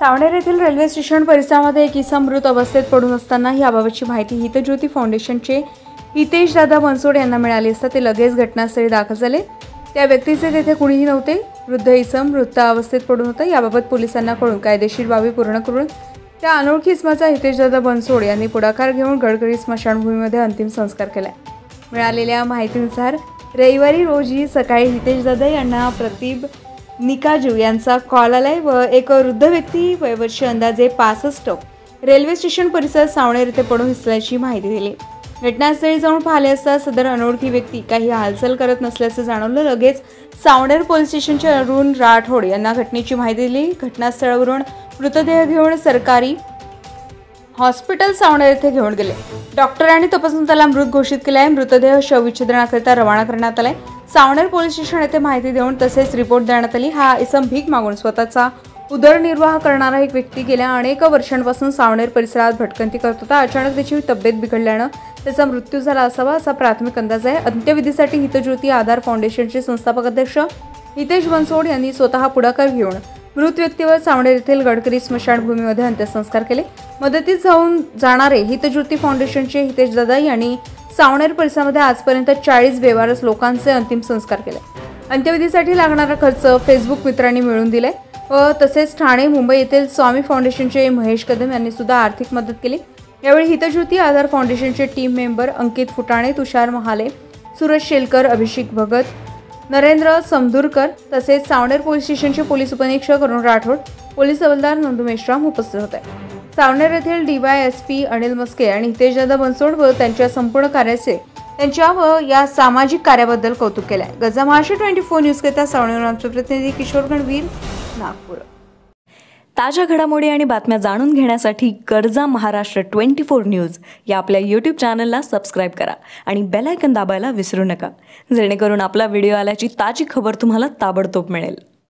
सावनेर येथील railway station परिसरामध्ये एक इसम मृत अवस्थेत पडून असताना याबाबतची माहिती हितज्योती फाउंडेशनचे हितेश दादा बनसोड यांना मिळाली असता ते लगेच घटनास्थळी दाखल झाले। त्या व्यक्तीचे तेथे कुणीही नव्हते। वृद्ध इसम मृत अवस्थेत पडून होता। याबाबत पोलिसांना कळून कायदेशीर बाबी पूर्ण करून त्या अनोळखी इसमाचा हितेश दादा बनसोड यांनी पुढाकार घेऊन गडकरी स्मशानभूमीमध्ये अंतिम संस्कार केले। मिळालेल्या माहितीनुसार रविवारी रोजी सकाळी हितेश दादा यांना प्रतिब निकाजू यांचा कॉल आलाय व एक वृद्ध व्यक्ती वयवर्ष अंदाजे 65 रेल्वे स्टेशन परिसर सावनेर येथे पडून असल्याची माहिती दिली। घटनास्थळी जाऊन पाहिले असता सदर अनोळखी व्यक्ती काही हालचाल करत नसल्याचे जाणवलं। लगेच सावनेर पोलीस स्टेशनचे अरुण राठोड यांना घटनेची माहिती दिली। घटनास्थळावरून मृतदेह घेऊन सरकारी हॉस्पिटल सावनेर येथे घेऊन गेले। डॉक्टरांनी तपासून त्याला मृत घोषित केले आहे। मृतदेह शवविच्छेदनाकरिता रवाना करण्यात आलाय। सावनेर पोलीस स्टेशन येथे माहिती देऊन तसेच रिपोर्ट देण्यात आली। हा इसम भीक मागून स्वतःचा उदरनिर्वाह करणारा एक व्यक्ती गेल्या अनेक वर्षांपासून सावनेर परिसरात भटकंती करत होता। अचानक त्याची तब्येत बिघडल्याने त्याचा मृत्यू झाला असावा असा प्राथमिक अंदाज आहे। अंत्यविधीसाठी हितज्योती आधार फाउंडेशनचे संस्थापक अध्यक्ष हितेश बनसोड यांनी स्वतः पुढाकार घेऊन मृत व्यक्तीवर सावनेर येथील गडकरी स्मशानभूमीमध्ये अंत्यसंस्कार केले। मदतीस जाणारे हितज्योती फाउंडेशनचे हितेश दादा यांनी सावनेर परिसरामध्ये आजपर्यंत 40 बेवारस लोकांचे अंतिम संस्कार केले। अंत्यविधीसाठी लागणारा खर्च फेसबुक मित्रांनी मिळवून दिलाय व तसेच ठाणे मुंबई येथील स्वामी फाउंडेशनचे महेश कदम यांनी सुद्धा आर्थिक मदत केली। यावेळी हितज्योती आधार फाउंडेशनचे टीम मेंबर अंकित फुटाणे, तुषार महाले, सुरेश शेलकर, अभिषेक भगत, नरेंद्र समदुरकर तसेच सावनेर पोलीस स्टेशनचे पोलीस उपनिरीक्षक अरुण राठोड, पोलीस हवालदार नंदू मेश्राम उपस्थित होते। सावनेर येथील DYSP अनिल मस्के आणि हितेश दादा बनसोड व त्यांच्या संपूर्ण कार्याचे त्यांच्या व या सामाजिक कार्याबद्दल कौतुक केले आहे। गजा महाराष्ट्र 24 न्यूज करता सावनेर आमचे प्रतिनिधी किशोर गणवीर, नागपूर। ताज्या घडामोडी आणि बातम्या जाणून घेण्यासाठी गरजा महाराष्ट्र 24 न्यूज या आपल्या YouTube चॅनलला सबस्क्राईब करा आणि बेल आयकॉन दाबायला विसरू नका, जेणेकरून आपला व्हिडिओ आल्याची ताजी खबर तुम्हाला ताबडतोब मिळेल।